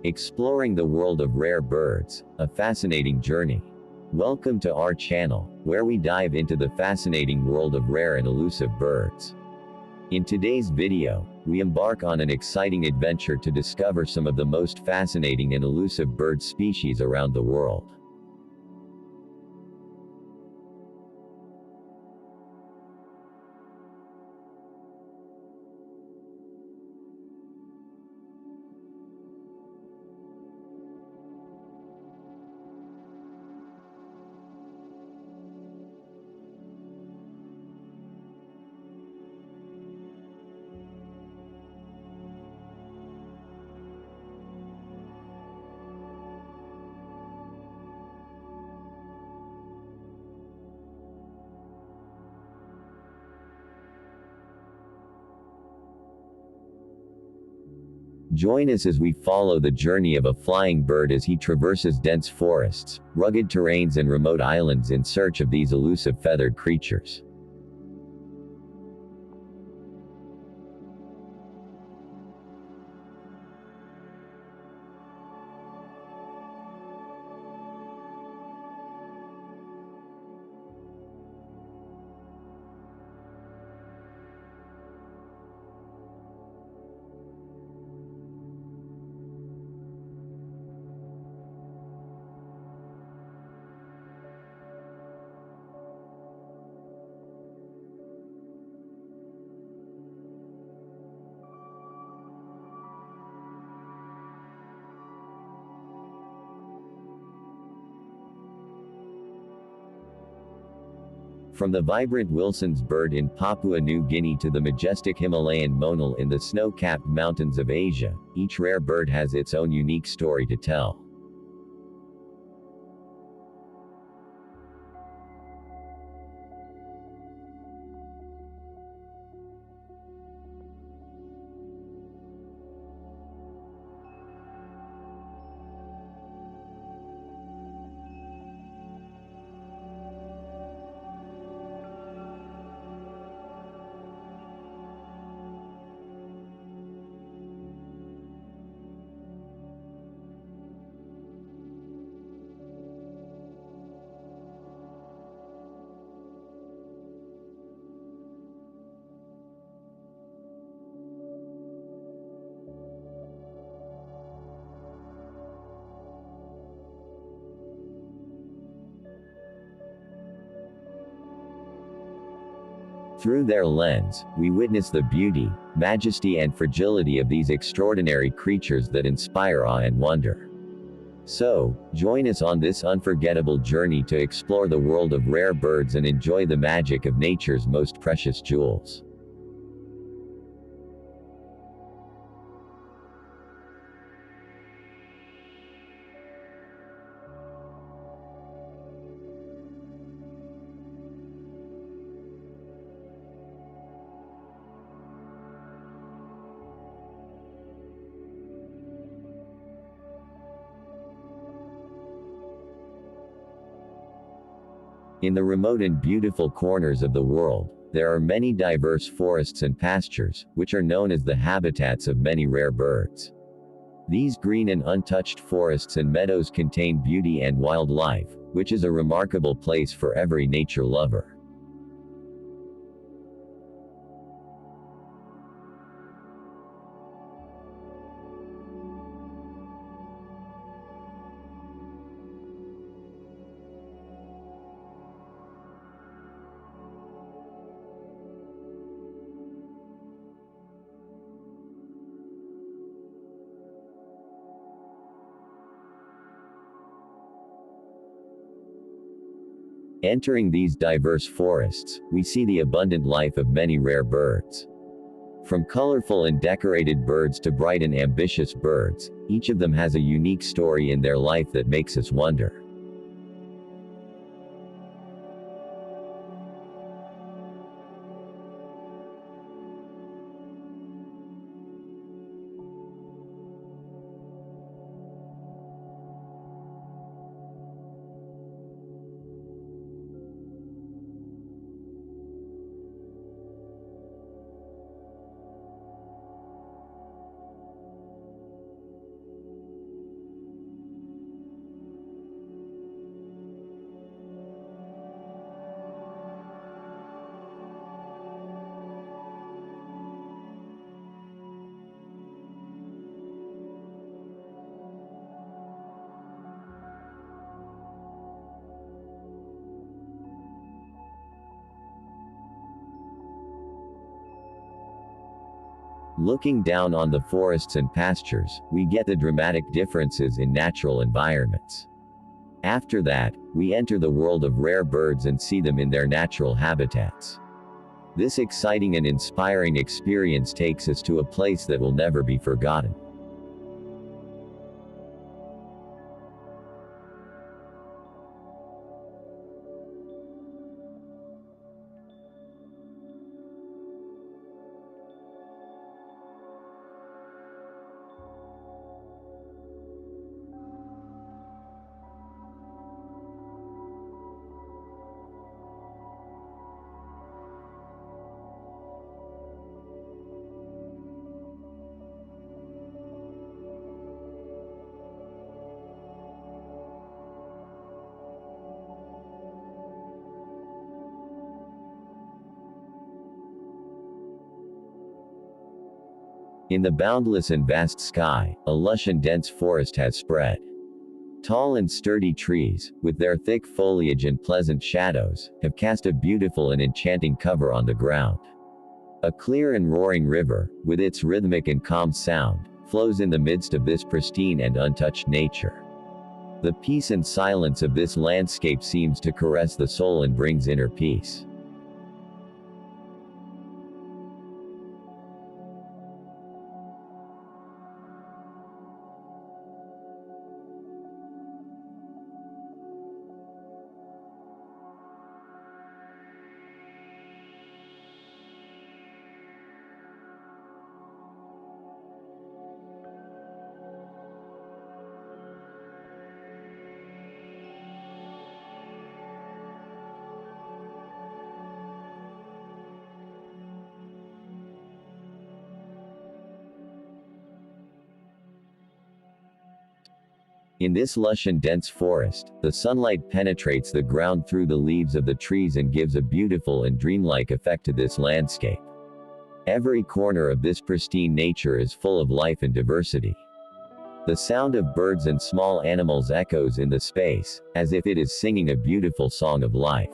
Exploring the world of rare birds, a fascinating journey. Welcome to our channel, where we dive into the fascinating world of rare and elusive birds. In today's video, we embark on an exciting adventure to discover some of the most fascinating and elusive bird species around the world. Join us as we follow the journey of a flying bird as he traverses dense forests, rugged terrains and remote islands in search of these elusive feathered creatures. From the vibrant Wilson's bird in Papua New Guinea to the majestic Himalayan monal in the snow-capped mountains of Asia, each rare bird has its own unique story to tell. Through their lens, we witness the beauty, majesty and fragility of these extraordinary creatures that inspire awe and wonder. So, join us on this unforgettable journey to explore the world of rare birds and enjoy the magic of nature's most precious jewels. In the remote and beautiful corners of the world, there are many diverse forests and pastures, which are known as the habitats of many rare birds. These green and untouched forests and meadows contain beauty and wildlife, which is a remarkable place for every nature lover. Entering these diverse forests, we see the abundant life of many rare birds. From colorful and decorated birds to bright and ambitious birds, each of them has a unique story in their life that makes us wonder. Looking down on the forests and pastures, we get the dramatic differences in natural environments. After that, we enter the world of rare birds and see them in their natural habitats. This exciting and inspiring experience takes us to a place that will never be forgotten. In the boundless and vast sky, a lush and dense forest has spread. Tall and sturdy trees, with their thick foliage and pleasant shadows, have cast a beautiful and enchanting cover on the ground. A clear and roaring river, with its rhythmic and calm sound, flows in the midst of this pristine and untouched nature. The peace and silence of this landscape seems to caress the soul and brings inner peace. In this lush and dense forest, the sunlight penetrates the ground through the leaves of the trees and gives a beautiful and dreamlike effect to this landscape. Every corner of this pristine nature is full of life and diversity. The sound of birds and small animals echoes in the space, as if it is singing a beautiful song of life.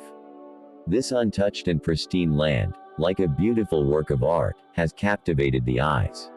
This untouched and pristine land, like a beautiful work of art, has captivated the eyes.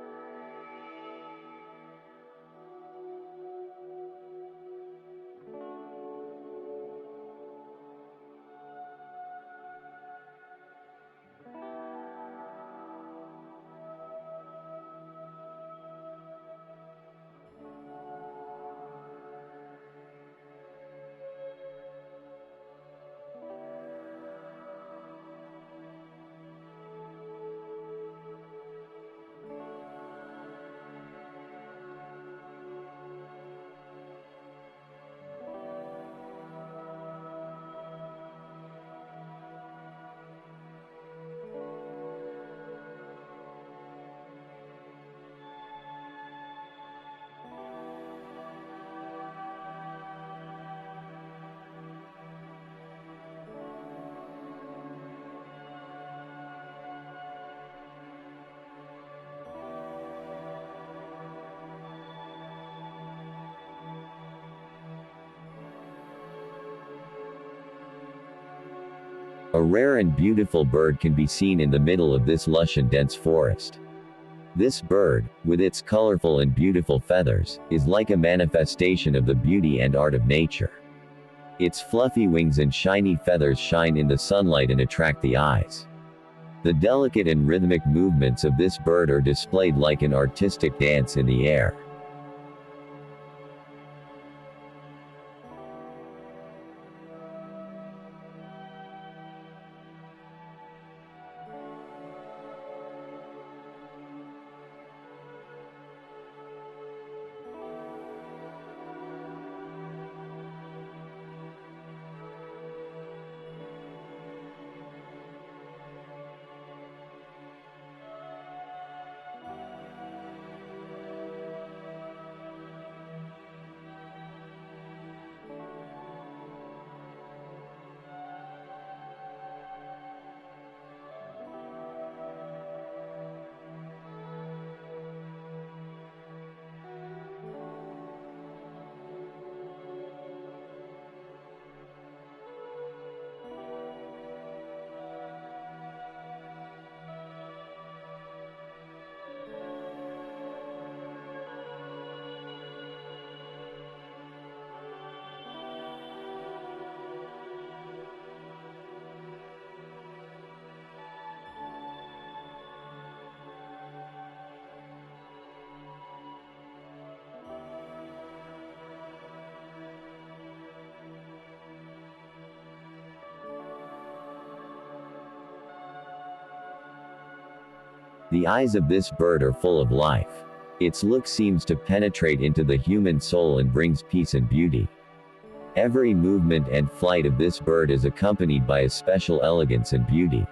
A rare and beautiful bird can be seen in the middle of this lush and dense forest. This bird, with its colorful and beautiful feathers, is like a manifestation of the beauty and art of nature. Its fluffy wings and shiny feathers shine in the sunlight and attract the eyes. The delicate and rhythmic movements of this bird are displayed like an artistic dance in the air. The eyes of this bird are full of life. Its look seems to penetrate into the human soul and brings peace and beauty. Every movement and flight of this bird is accompanied by a special elegance and beauty.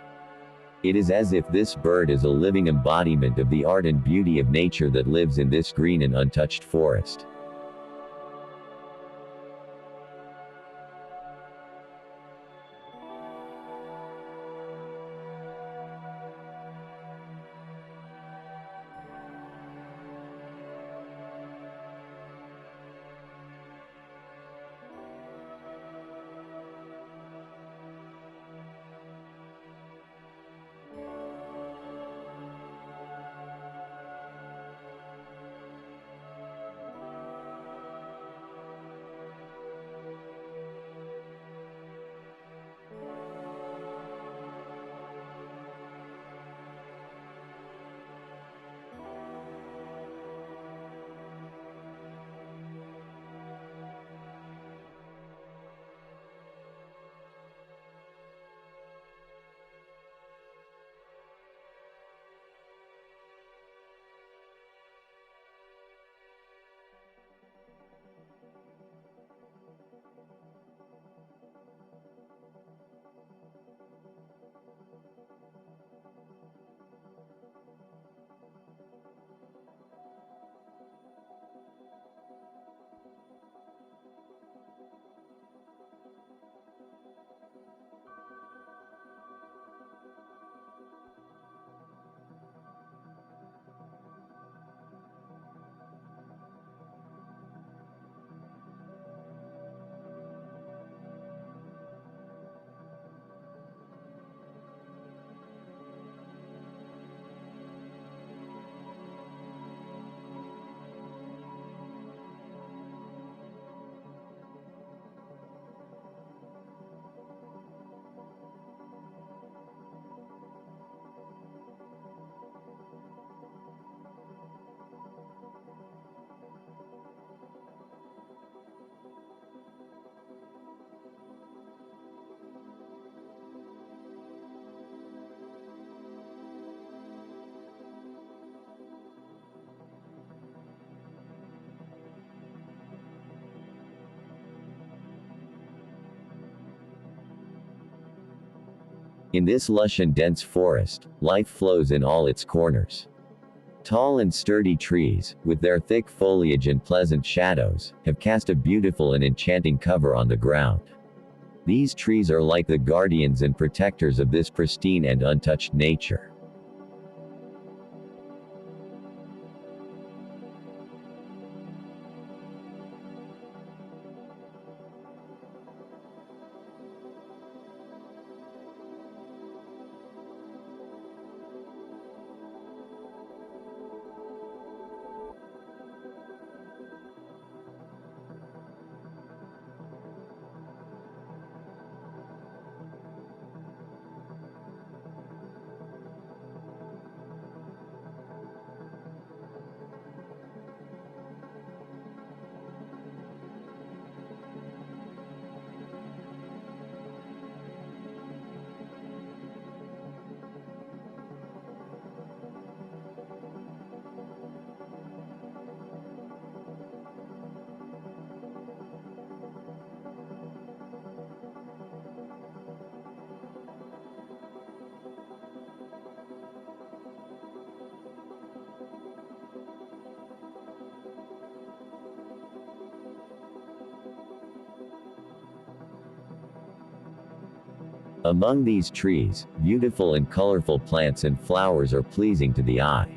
It is as if this bird is a living embodiment of the art and beauty of nature that lives in this green and untouched forest. In this lush and dense forest, life flows in all its corners. Tall and sturdy trees, with their thick foliage and pleasant shadows, have cast a beautiful and enchanting cover on the ground. These trees are like the guardians and protectors of this pristine and untouched nature. Among these trees, beautiful and colorful plants and flowers are pleasing to the eye.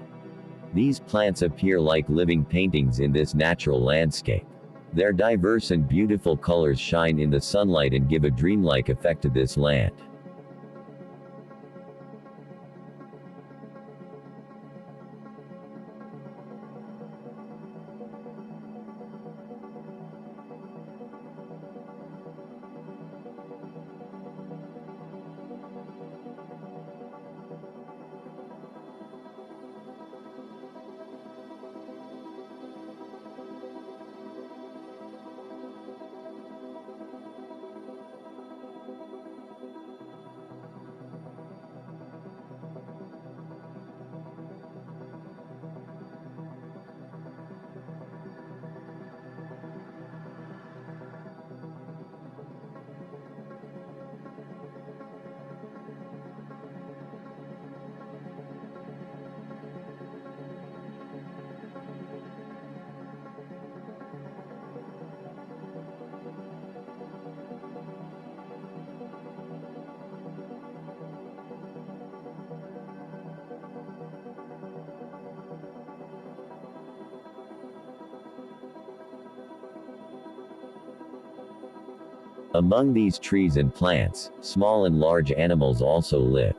These plants appear like living paintings in this natural landscape. Their diverse and beautiful colors shine in the sunlight and give a dreamlike effect to this land. Among these trees and plants, small and large animals also live.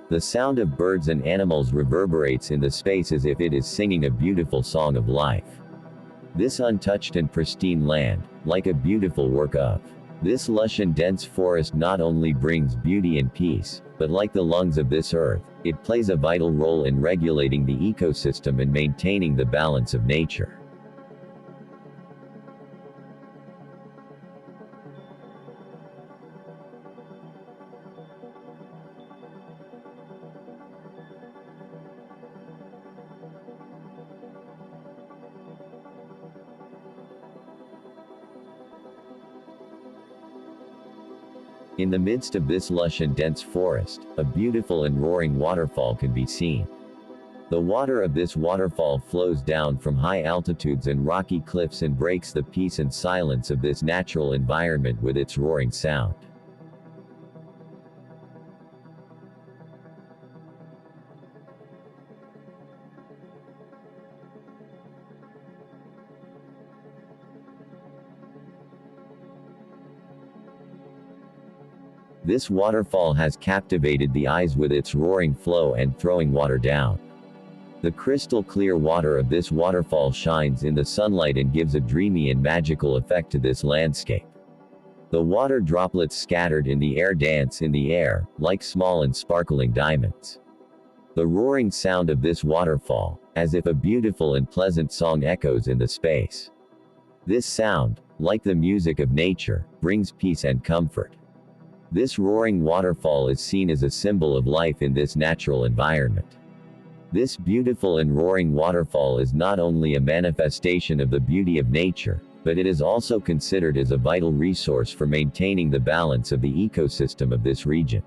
The sound of birds and animals reverberates in the space as if it is singing a beautiful song of life. This untouched and pristine land, like a beautiful work of this lush and dense forest, not only brings beauty and peace, but like the lungs of this earth, it plays a vital role in regulating the ecosystem and maintaining the balance of nature. In the midst of this lush and dense forest, a beautiful and roaring waterfall can be seen. The water of this waterfall flows down from high altitudes and rocky cliffs and breaks the peace and silence of this natural environment with its roaring sound. This waterfall has captivated the eyes with its roaring flow and throwing water down. The crystal clear water of this waterfall shines in the sunlight and gives a dreamy and magical effect to this landscape. The water droplets scattered in the air dance in the air, like small and sparkling diamonds. The roaring sound of this waterfall, as if a beautiful and pleasant song, echoes in the space. This sound, like the music of nature, brings peace and comfort. This roaring waterfall is seen as a symbol of life in this natural environment. This beautiful and roaring waterfall is not only a manifestation of the beauty of nature, but it is also considered as a vital resource for maintaining the balance of the ecosystem of this region.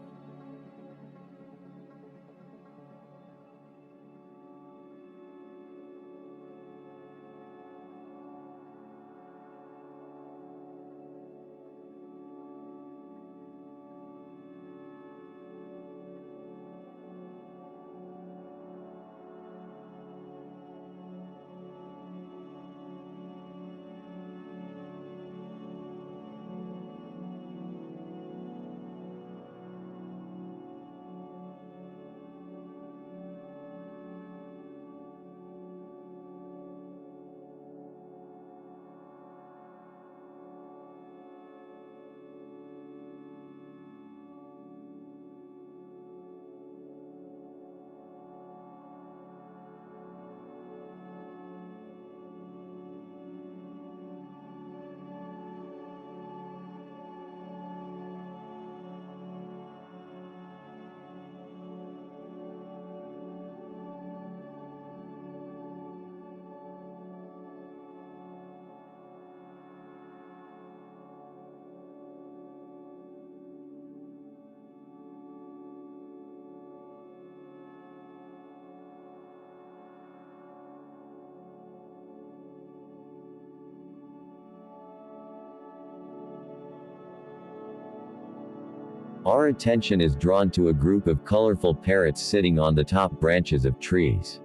Our attention is drawn to a group of colorful parrots sitting on the top branches of trees.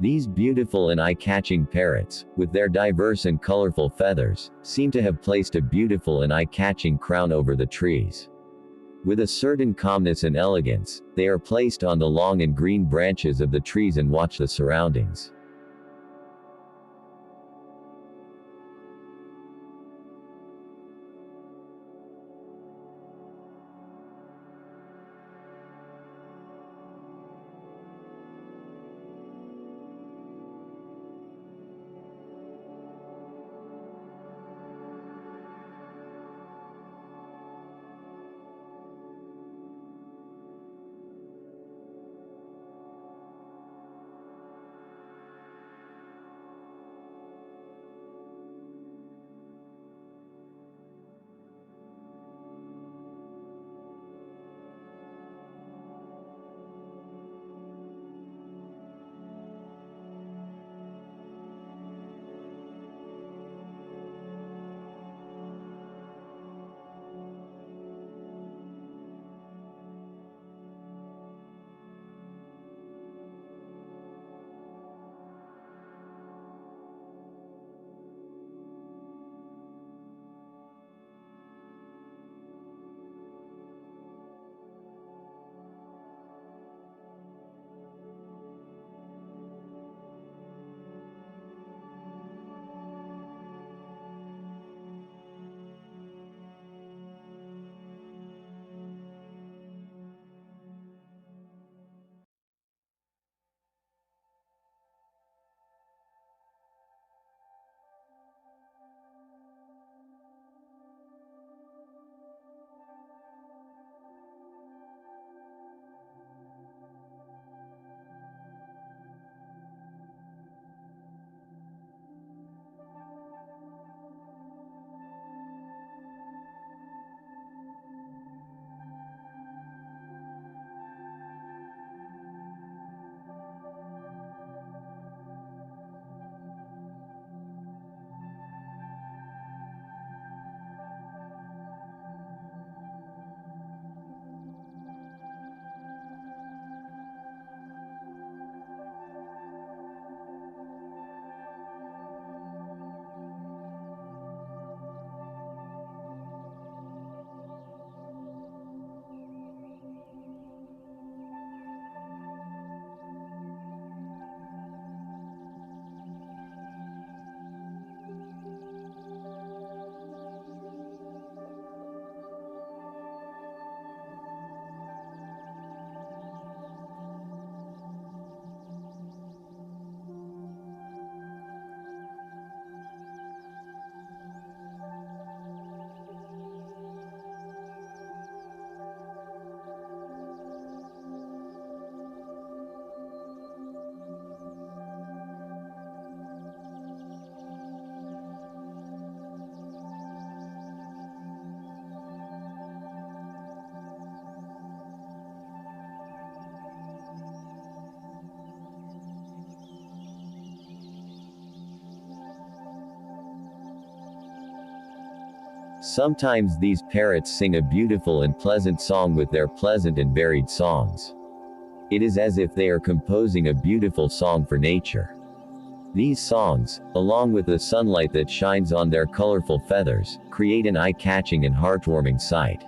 These beautiful and eye-catching parrots, with their diverse and colorful feathers, seem to have placed a beautiful and eye-catching crown over the trees. With a certain calmness and elegance, they are placed on the long and green branches of the trees and watch the surroundings. Sometimes these parrots sing a beautiful and pleasant song with their pleasant and varied songs. It is as if they are composing a beautiful song for nature. These songs, along with the sunlight that shines on their colorful feathers, create an eye-catching and heartwarming sight.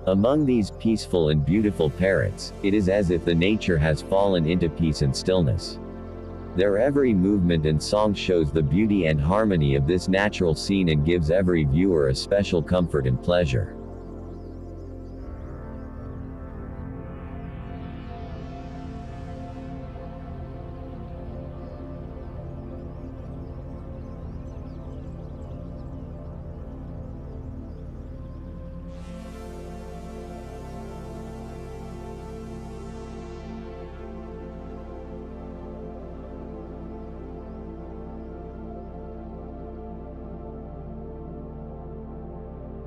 Among these peaceful and beautiful parrots, it is as if the nature has fallen into peace and stillness. Their every movement and song shows the beauty and harmony of this natural scene and gives every viewer a special comfort and pleasure.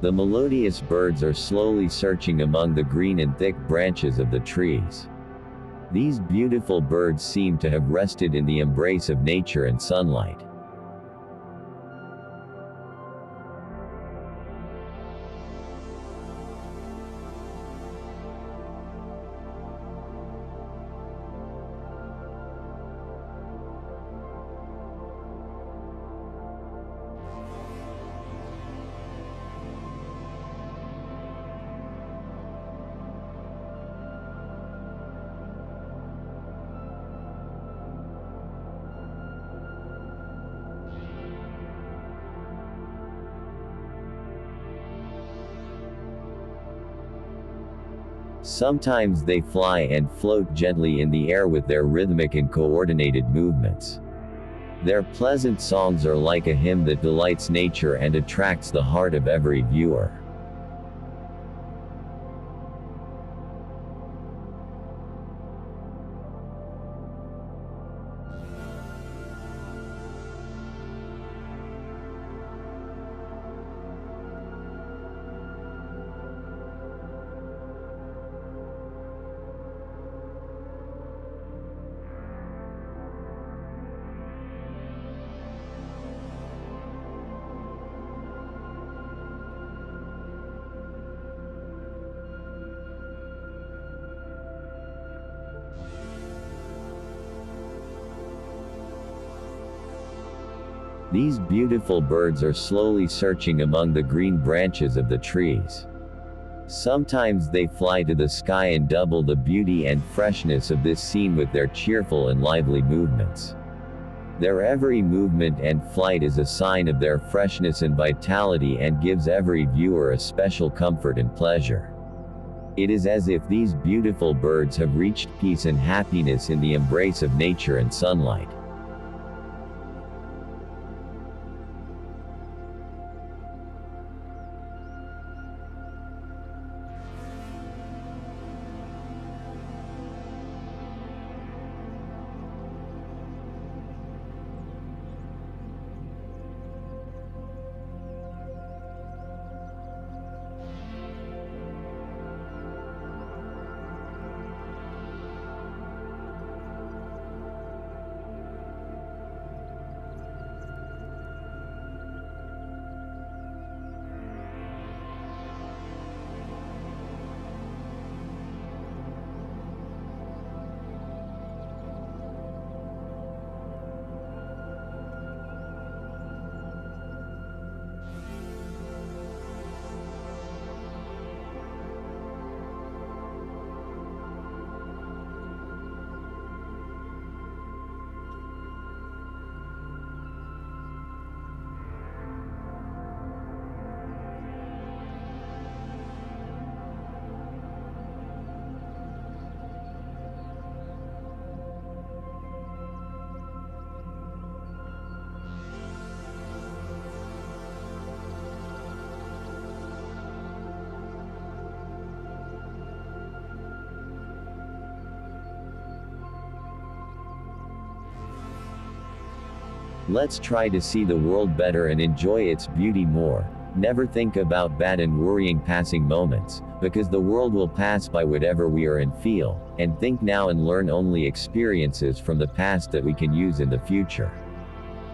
The melodious birds are slowly searching among the green and thick branches of the trees. These beautiful birds seem to have rested in the embrace of nature and sunlight. Sometimes they fly and float gently in the air with their rhythmic and coordinated movements. Their pleasant songs are like a hymn that delights nature and attracts the heart of every viewer. These beautiful birds are slowly searching among the green branches of the trees. Sometimes they fly to the sky and double the beauty and freshness of this scene with their cheerful and lively movements. Their every movement and flight is a sign of their freshness and vitality and gives every viewer a special comfort and pleasure. It is as if these beautiful birds have reached peace and happiness in the embrace of nature and sunlight. Let's try to see the world better and enjoy its beauty more. Never think about bad and worrying passing moments, because the world will pass by whatever we are and feel, and think now and learn only experiences from the past that we can use in the future.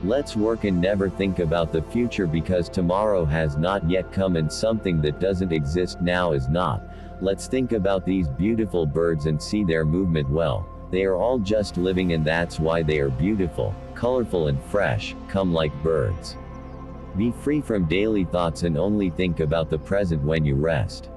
Let's work and never think about the future because tomorrow has not yet come and something that doesn't exist now is not. Let's think about these beautiful birds and see their movement well. They are all just living and that's why they are beautiful, colorful and fresh, come like birds. Be free from daily thoughts and only think about the present when you rest.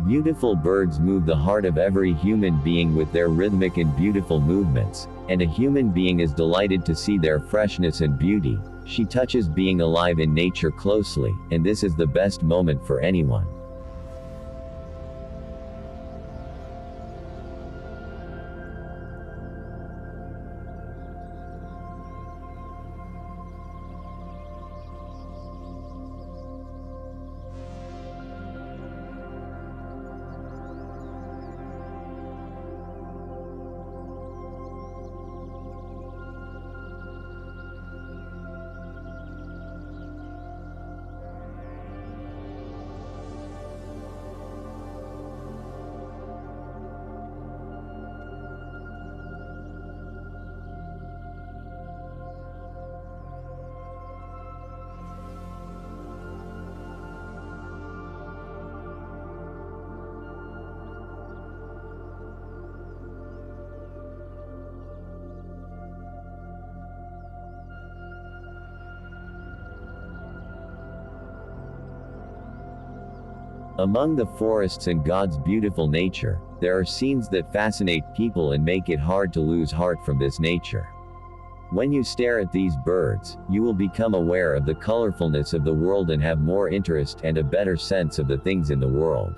Beautiful birds move the heart of every human being with their rhythmic and beautiful movements, and a human being is delighted to see their freshness and beauty. She touches being alive in nature closely, and this is the best moment for anyone. Among the forests and God's beautiful nature, there are scenes that fascinate people and make it hard to lose heart from this nature. When you stare at these birds, you will become aware of the colorfulness of the world and have more interest and a better sense of the things in the world.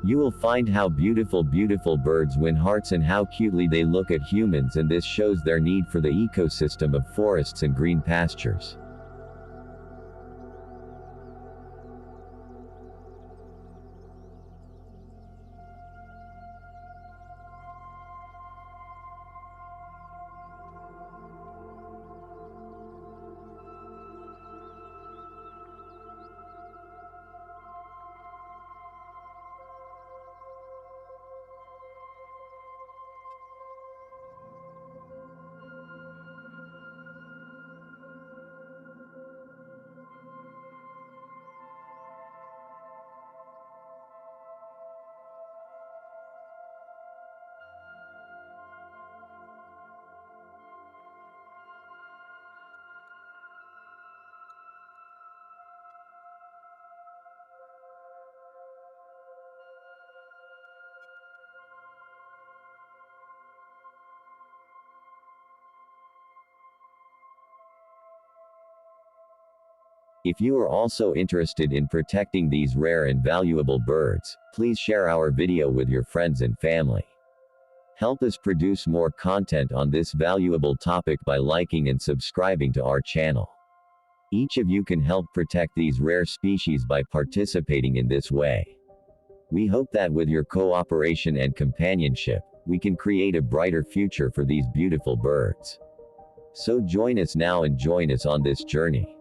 You will find how beautiful birds win hearts and how cutely they look at humans, and this shows their need for the ecosystem of forests and green pastures. If you are also interested in protecting these rare and valuable birds, please share our video with your friends and family. Help us produce more content on this valuable topic by liking and subscribing to our channel. Each of you can help protect these rare species by participating in this way. We hope that with your cooperation and companionship, we can create a brighter future for these beautiful birds. So join us now and join us on this journey.